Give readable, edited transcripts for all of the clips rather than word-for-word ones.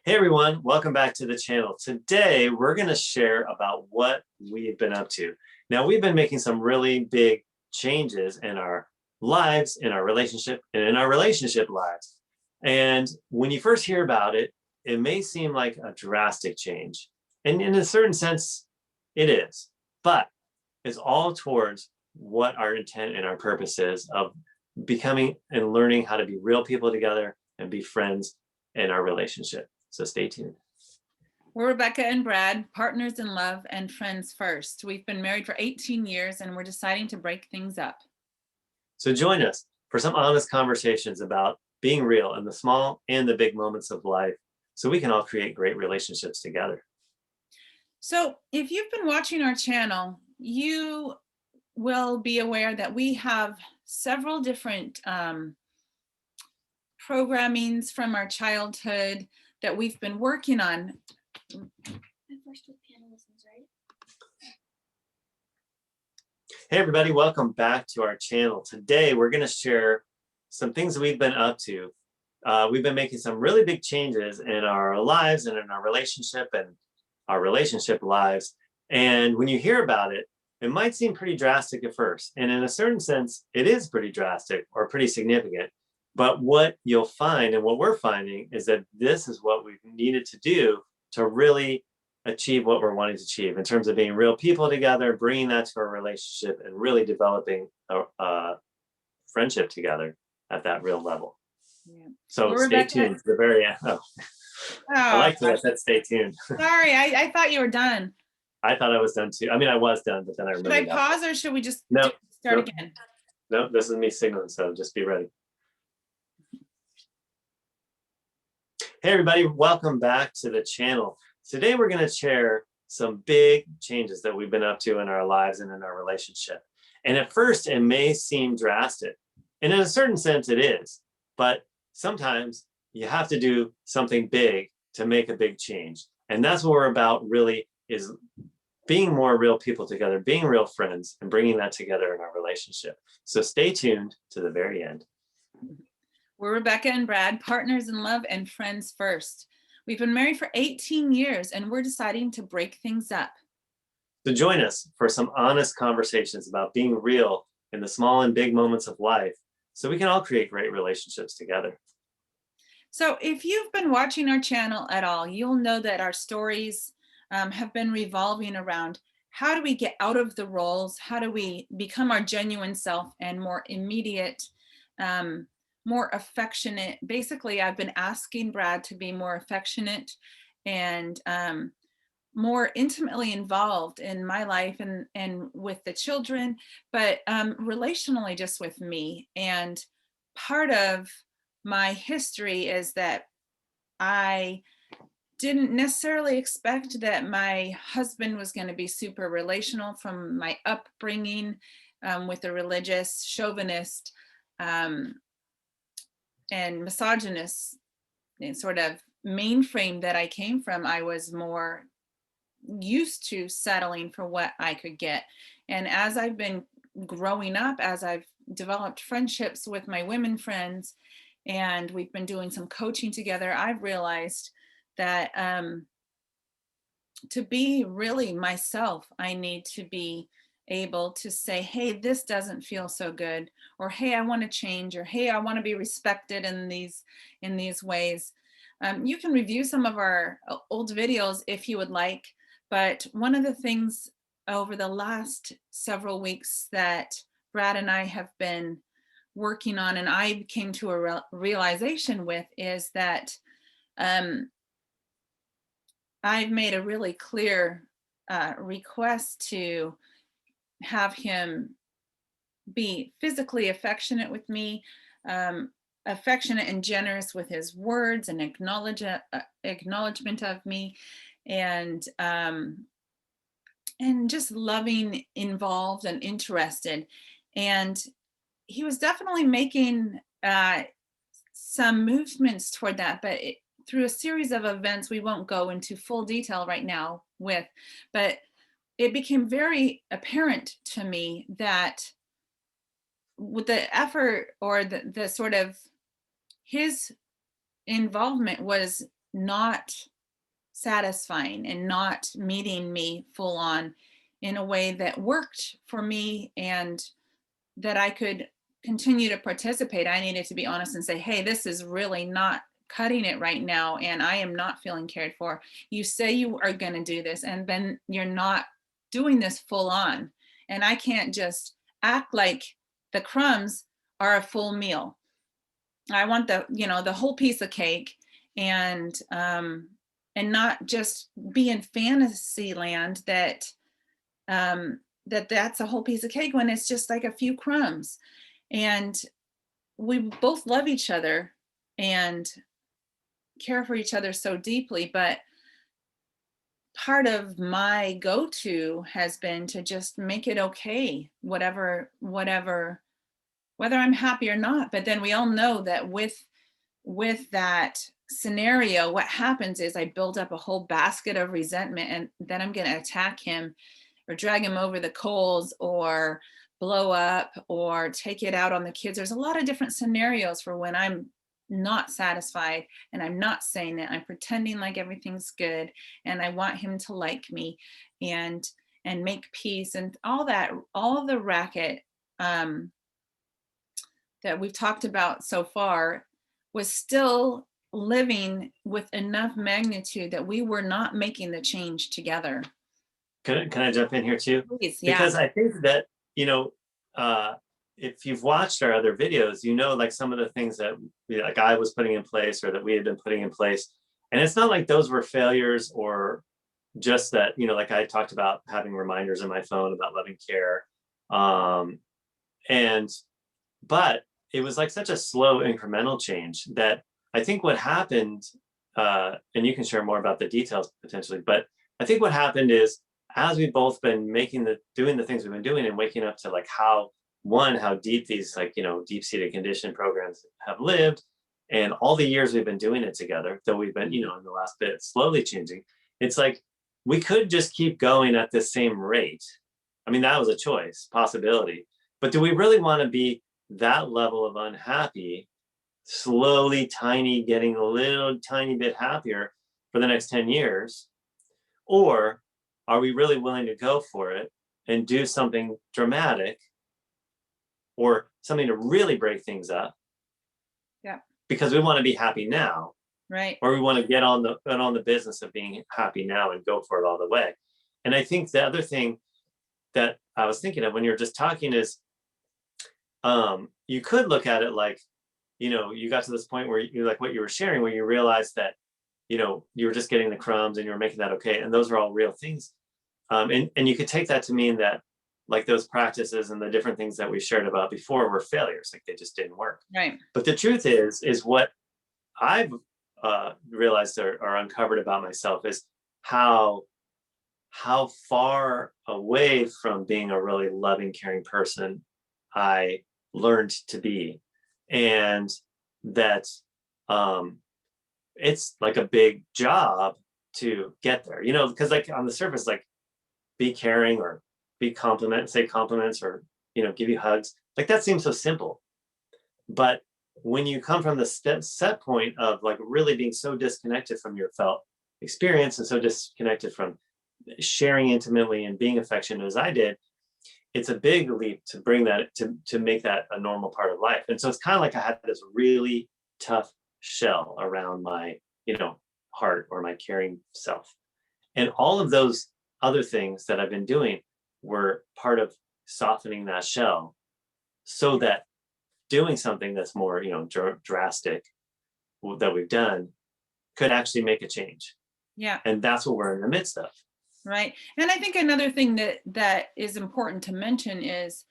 Hey everyone, welcome back to the channel. Today we're going to share about what we've been up to. Now we've been making some really big changes in our lives, in our relationship, and in our relationship lives. And when you first hear about it, it may seem like a drastic change. And in a certain sense, it is. But it's all towards what our intent and our purpose is of becoming and learning how to be real people together and be friends in our relationship. So stay tuned. We're Rebecca and Brad, partners in love and friends first. We've been married for 18 years and we're deciding to break things up. So join us for some honest conversations about being real in the small and the big moments of life so we can all create great relationships together. So if you've been watching our channel, you will be aware that we have several different programmings from our childhood that we've been working on. Hey everybody, welcome back to our channel. Today we're going to share some things that we've been up to. We've been making some really big changes in our lives and in our relationship and our relationship lives. And when you hear about it, it might seem pretty drastic at first. And in a certain sense, it is pretty drastic or pretty significant. But what you'll find and what we're finding is that this is what we've needed to do to really achieve what we're wanting to achieve in terms of being real people together, bringing that to our relationship, and really developing a friendship together at that real level. Yeah. So Well, stay Rebecca, tuned to the very end. Oh, I oh, like that I said stay tuned. sorry, I thought you were done. I thought I was done too. I mean, I was done, but then I Should I remembered that. pause or should we just No, start no, again? no, this is me signaling, so just be ready. Hey everybody, welcome back to the channel. Today we're going to share some big changes that we've been up to in our lives and in our relationship. And at first it may seem drastic, and in a certain sense it is, but sometimes you have to do something big to make a big change. And that's what we're about really, is being more real people together, being real friends, and bringing that together in our relationship. So stay tuned to the very end. We're Rebecca and Brad, partners in love and friends first. We've been married for 18 years and we're deciding to break things up. So join us for some honest conversations about being real in the small and big moments of life so we can all create great relationships together. So if you've been watching our channel at all, you'll know that our stories have been revolving around how do we get out of the roles? How do we become our genuine self and more immediate, more affectionate? Basically, I've been asking Brad to be more affectionate and more intimately involved in my life and with the children, but relationally just with me. And part of my history is that I didn't necessarily expect that my husband was going to be super relational from my upbringing with a religious chauvinist um, and misogynist sort of mainframe that I came from. I was more used to settling for what I could get. And as I've been growing up, as I've developed friendships with my women friends, and we've been doing some coaching together, I've realized that to be really myself, I need to be able to say, hey, this doesn't feel so good, or hey, I want to change, or hey, I want to be respected in these ways. You can review some of our old videos if you would like, but one of the things over the last several weeks that Brad and I have been working on, and I came to a realization with, is that I've made a really clear request to have him be physically affectionate with me, affectionate and generous with his words and acknowledgement of me, and just loving, involved, and interested. And he was definitely making some movements toward that, but through a series of events we won't go into full detail right now with, but it became very apparent to me that with the effort or the sort of his involvement was not satisfying and not meeting me full on in a way that worked for me and that I could continue to participate. I needed to be honest and say, hey, this is really not cutting it right now, and I am not feeling cared for. You say you are going to do this, and then you're not doing this full on. And I can't just act like the crumbs are a full meal. I want the whole piece of cake, and not just be in fantasy land that that's a whole piece of cake when it's just like a few crumbs. And we both love each other and care for each other so deeply, but part of my go-to has been to just make it okay, whatever, whether I'm happy or not. But then we all know that with that scenario, what happens is I build up a whole basket of resentment, and then I'm going to attack him or drag him over the coals or blow up or take it out on the kids. There's a lot of different scenarios for when I'm not satisfied and I'm not saying it. I'm pretending like everything's good and I want him to like me and make peace and all that, all of the racket um, that we've talked about so far was still living with enough magnitude that we were not making the change together. Can I jump in here too? Please, yeah. Because I think that, uh, if you've watched our other videos, like some of the things that like I was putting in place or that we had been putting in place. And it's not like those were failures or just that, like I talked about having reminders in my phone about loving care. Um, and, but it was like such a slow incremental change that I think what happened, and you can share more about the details potentially, but I think what happened is as we've both been doing the things we've been doing and waking up to like how deep these like, deep-seated condition programs have lived and all the years we've been doing it together, though we've been, in the last bit slowly changing, it's like we could just keep going at the same rate. I mean, that was a choice, possibility. But do we really want to be that level of unhappy, slowly getting a little tiny bit happier for the next 10 years? Or are we really willing to go for it and do something dramatic or something to really break things up? Yeah. Because we want to be happy now, Right. or we want to get on the business of being happy now and go for it all the way. And I think the other thing that I was thinking of when you're just talking is, you could look at it like, you got to this point where you like what you were sharing, where you realized that, you were just getting the crumbs and you were making that okay. And those are all real things. And you could take that to mean that like those practices and the different things that we shared about before were failures, like they just didn't work. Right. But the truth is what I've realized or uncovered about myself is how far away from being a really loving, caring person I learned to be. And that it's like a big job to get there, because like on the surface, like be caring or say compliments or, give you hugs. Like that seems so simple. But when you come from the set point of like really being so disconnected from your felt experience and so disconnected from sharing intimately and being affectionate as I did, it's a big leap to bring that to make that a normal part of life. And so it's kind of like I had this really tough shell around my, heart or my caring self. And all of those other things that I've been doing were part of softening that shell so that doing something that's more, drastic that we've done could actually make a change. Yeah. And that's what we're in the midst of. Right. And I think another thing that is important to mention is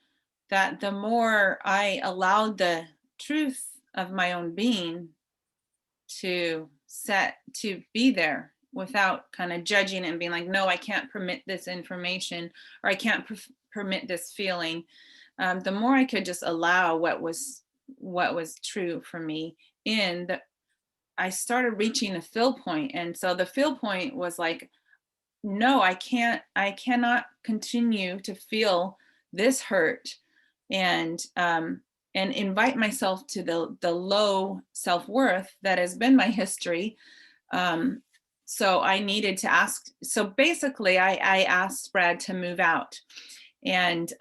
that the more I allowed the truth of my own being to be there without kind of judging it and being like, no, I can't permit this information or I can't permit this feeling. The more I could just allow what was true for me I started reaching a fill point. And so the fill point was like, no, I cannot continue to feel this hurt and invite myself to the low self-worth that has been my history So I needed to ask. So basically, I asked Brad to move out, and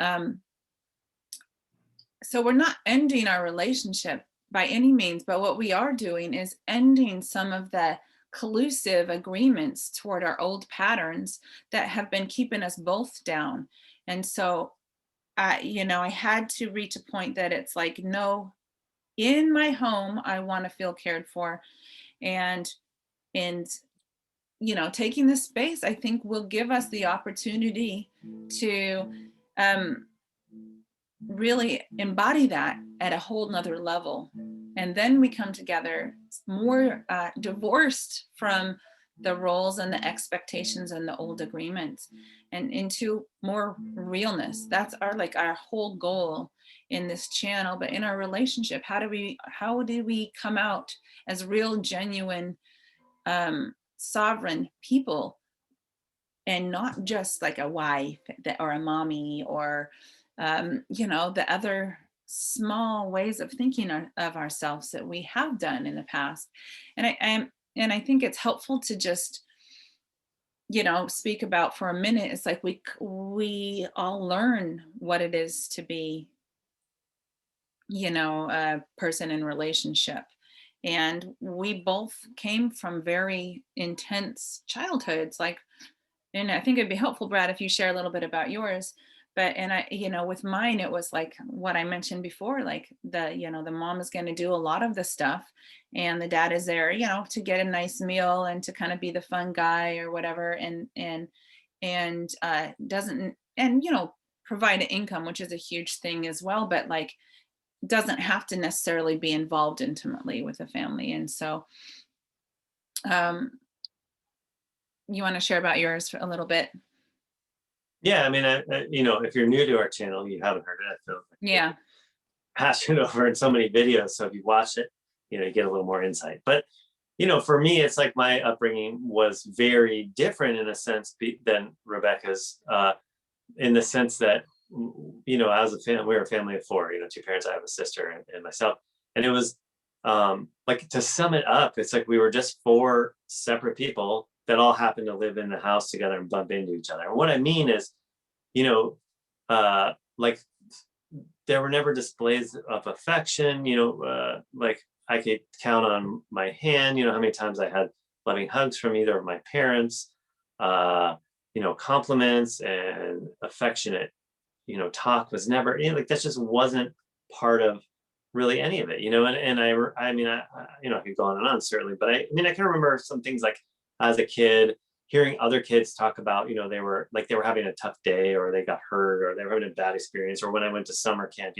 so we're not ending our relationship by any means, but what we are doing is ending some of the collusive agreements toward our old patterns that have been keeping us both down. And so I had to reach a point that it's like, no, in my home, I want to feel cared for. And and taking this space, I think, will give us the opportunity to um, really embody that at a whole nother level. And then we come together more divorced from the roles and the expectations and the old agreements, and into more realness. That's our whole goal in this channel. But in our relationship, how do we come out as real, genuine, sovereign people, and not just like a wife or a mommy, or the other small ways of thinking of ourselves that we have done in the past. And I think it's helpful to just speak about for a minute. It's like we all learn what it is to be a person in relationship. And we both came from very intense childhoods. And I think it'd be helpful, Brad, if you share a little bit about yours. But and I, with mine, it was like what I mentioned before, like the mom is going to do a lot of the stuff, and the dad is there, to get a nice meal and to kind of be the fun guy or whatever, and doesn't, and provide an income, which is a huge thing as well, but like doesn't have to necessarily be involved intimately with the family. And so, um, you want to share about yours for a little bit? Yeah, I mean, if you're new to our channel, you haven't heard it. I feel like we Yeah. hash it over in so many videos. So if you watch it, you get a little more insight. But for me, it's like my upbringing was very different in a sense than Rebecca's, in the sense that, as a family, we were a family of four. Two parents. I have a sister and myself, and it was like, to sum it up, it's like we were just four separate people that all happened to live in the house together and bump into each other. And what I mean is, you know, like there were never displays of affection. Like I could count on my hand, how many times I had loving hugs from either of my parents, compliments and affectionate, talk was never, like that just wasn't part of really any of it, and I mean, I could go on and on certainly, but I mean, I can remember some things like as a kid, hearing other kids talk about, they were having a tough day, or they got hurt, or they were having a bad experience. Or when I went to summer camp,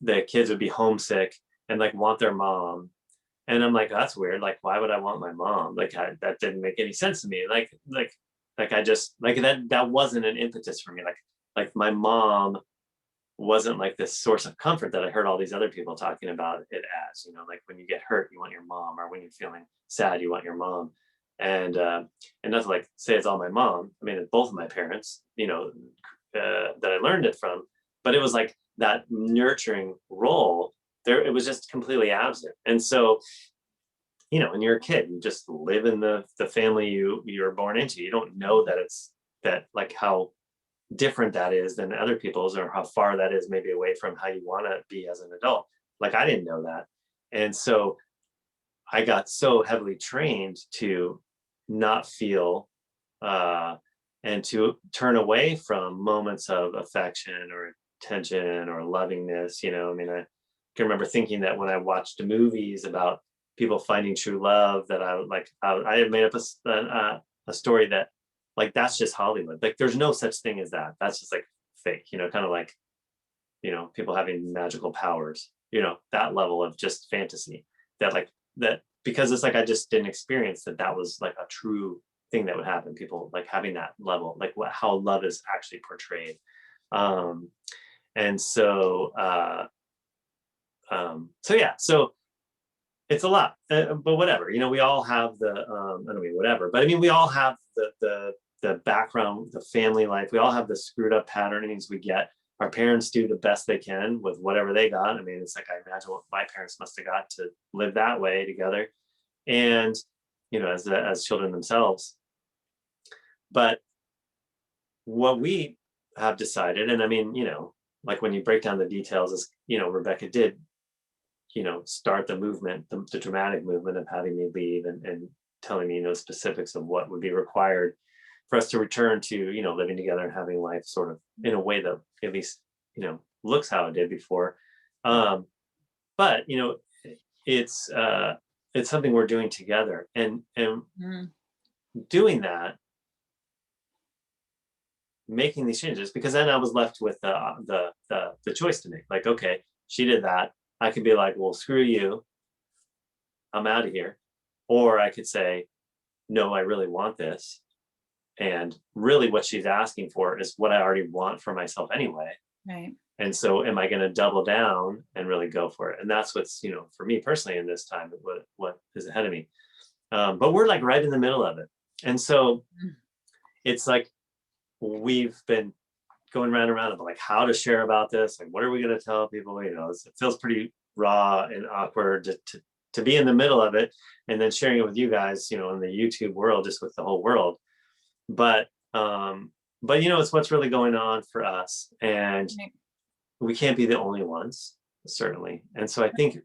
the kids would be homesick and like want their mom. And I'm like, that's weird. Like, why would I want my mom? Like, that didn't make any sense to me. Like I just like that wasn't an impetus for me. Like my mom wasn't like this source of comfort that I heard all these other people talking about it as, like when you get hurt, you want your mom, or when you're feeling sad, you want your mom. And not to like say it's all my mom. I mean, it's both of my parents, that I learned it from, but it was like that nurturing role there. It was just completely absent. And so, when you're a kid, you just live in the family you're born into. You don't know that it's that, like, how different that is than other people's, or how far that is maybe away from how you want to be as an adult. Like I didn't know that. And so I got so heavily trained to not feel, and to turn away from moments of affection or attention or lovingness. I mean, I can remember thinking that when I watched movies about people finding true love, that I had made up a story that, like, that's just Hollywood. Like there's no such thing as that. That's just like fake, kind of like, people having magical powers, that level of just fantasy, that like that, because it's like I just didn't experience that was like a true thing that would happen. People like having that level, like how love is actually portrayed. Um, and so, so yeah, so it's a lot, but whatever, we all have I don't mean whatever, but I mean, we all have the background, the family life. We all have the screwed up patternings we get. Our parents do the best they can with whatever they got. I mean, it's like, I imagine what my parents must have got to live that way together. And as children themselves. But what we have decided, and I mean, like when you break down the details, is, Rebecca did, start the movement, the dramatic movement of having me leave, and telling me, specifics of what would be required for us to return to, living together and having life sort of in a way that at least, looks how it did before. But, it's something we're doing together, and Mm. doing that, making these changes, because then I was left with the choice to make. Like, okay, she did that. I could be like, well, screw you, I'm out of here. Or I could say, no, I really want this. And really what she's asking for is what I already want for myself anyway. Right. And so am I going to double down and really go for it? And that's what's, for me personally in this time, what is ahead of me. But we're like right in the middle of it. And so Mm. it's like we've been going round and round about like how to share about this. Like, what are we going to tell people? It feels pretty raw and awkward to be in the middle of it, and then sharing it with you guys, in the YouTube world, just with the whole world. But it's what's really going on for us, and Right. we can't be the only ones, certainly. And so I think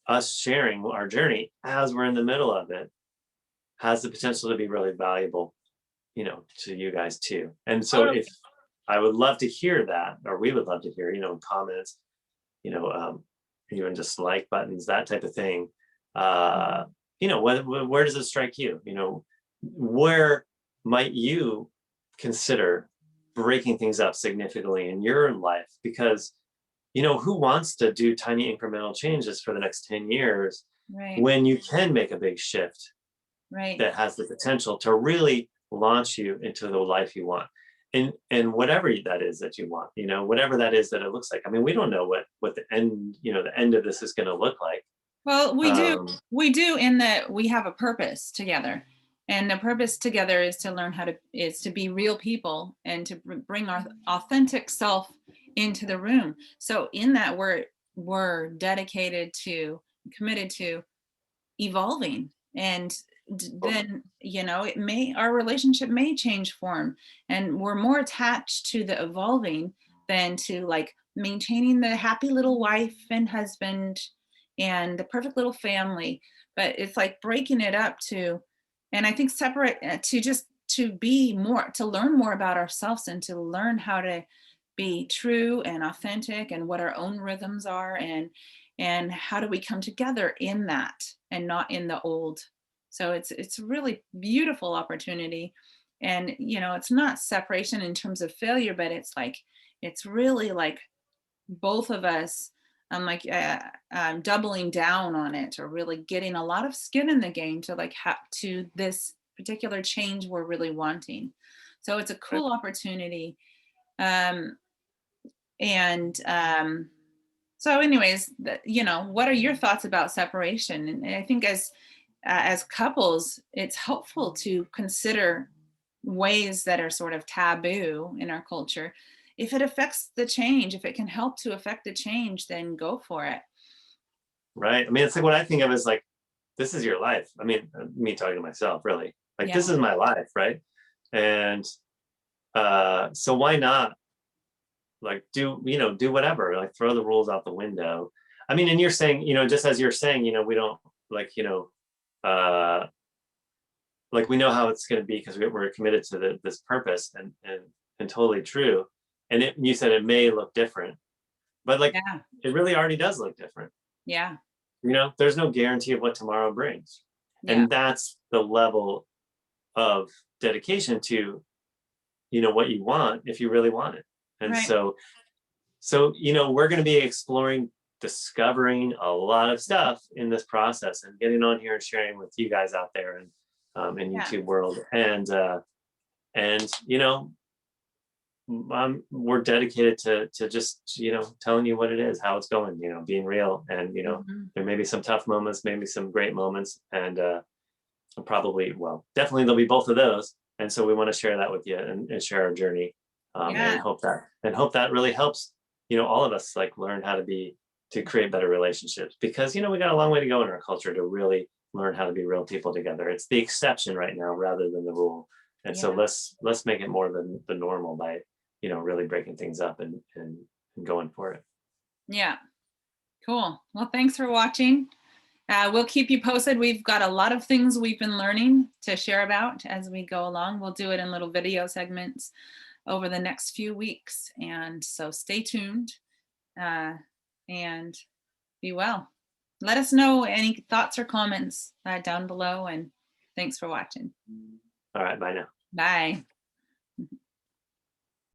us sharing our journey as we're in the middle of it has the potential to be really valuable, to you guys too. And so Totally. if I would love to hear that, or we would love to hear, comments, you know, um, even just like buttons, that type of thing. Uh, where does it strike you? Where might you consider breaking things up significantly in your life? Because, who wants to do tiny incremental changes for the next 10 years Right. when you can make a big shift Right. that has the potential to really launch you into the life you want, and whatever that is that you want, whatever that is that it looks like. I mean, we don't know what the end, the end of this is going to look like. Well, we do. um We do in that we have a purpose together. And the purpose together is to learn how to is to be real people and to bring our authentic self into the room. So in that we're dedicated to committed to evolving and then it may our relationship may change form and we're more attached to the evolving than to like maintaining the happy little wife and husband and the perfect little family, but it's like breaking it up to and I think separate to just to be more to learn more about ourselves and to learn how to be true and authentic and what our own rhythms are and how do we come together in that and not in the old. So it's a really beautiful opportunity, and it's not separation in terms of failure, but it's like it's really like both of us like doubling down on it or really getting a lot of skin in the game to like to this particular change we're really wanting. So it's a right. cool opportunity. Um, and so, anyways, what are your thoughts about separation? And I think as couples, it's helpful to consider ways that are sort of taboo in our culture. If it affects the change, if it can help to affect the change, then go for it. Right. I mean, it's like what I think of as like, this is your life. I mean, me talking to myself, really. Like, Yeah, this is my life, right? And so why not like do whatever, like throw the rules out the window. I mean, and you're saying, just as you're saying, we don't like, uh like we know how it's going to be because we're committed to this purpose, and totally true. And you said it may look different, but like yeah, it really already does look different. yeah, There's no guarantee of what tomorrow brings. yeah. And that's the level of dedication to, what you want if you really want it. And Right. so we're going to be exploring, discovering a lot of stuff in this process, and getting on here and sharing with you guys out there and in Yeah, YouTube world. And we're dedicated to just telling you what it is, how it's going, being real. And hmm, there may be some tough moments, maybe some great moments, and probably, well, definitely there'll be both of those. And so we want to share that with you, and share our journey, and yeah, hope that really helps all of us like learn how to create better relationships, because we got a long way to go in our culture to really learn how to be real people together. It's the exception right now rather than the rule. And so Yeah. let's make it more than the normal by, really breaking things up and going for it. Yeah. Cool. Well, thanks for watching. We'll keep you posted. We've got a lot of things we've been learning to share about as we go along. We'll do it in little video segments over the next few weeks. And so stay tuned and be well. Let us know any thoughts or comments down below. And thanks for watching. All right, bye now. Bye.